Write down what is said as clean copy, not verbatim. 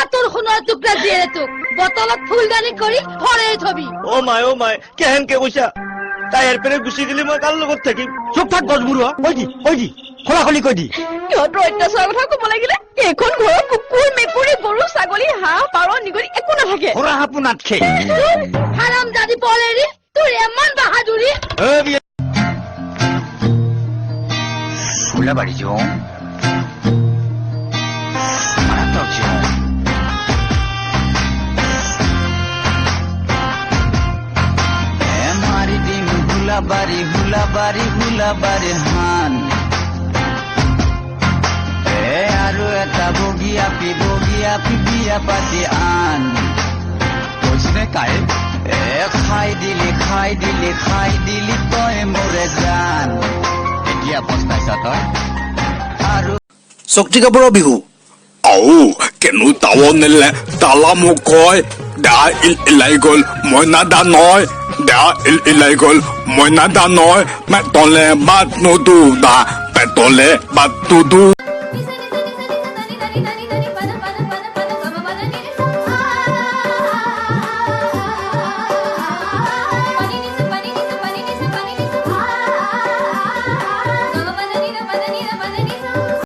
তোৰ সোণৰ টুকৰা দিয়ে তোক বটলত ফুলদানি কৰি ভৰাই থবি ও মাই কেহেনকে কৈছা তাই এৰ পেৰে গুছি গেলি মই কাৰ লগত থাকিম চুপ থাক গজবুৰুৱা কৈ দি খোলাখলি কৈ দি সিহঁতৰ অত্যাচাৰৰ কথা ক'ব লাগিলে এইখন ঘৰত কুকুৰ মেকুৰী গৰু ছাগলী হাঁহ পাৰ নিগৰি একো নাথাকে ওরা হাপু নাটখে হারাম জাদি বলেরি তোর এমন বাহাদুরি ফুলাবাড়ি জং মারাত্মক জং মারি দিম হুলাবাড়ি হান আৰু এটা বগী আপি বিয়া পাতি আন কৈছিলে কাই খাই দিলি তই মোৰে জান এতিয়া পস্তাইছা তই আৰু শক্তি কাপুৰৰ বিহু কেনো তাৱ নেলে তালা মোক কয় দা ইলাই গল মই নাদা নয় দা ইলাই গল মই নাদা নয় পেটলে বাট নুদু দা পেটলে বাট নুদু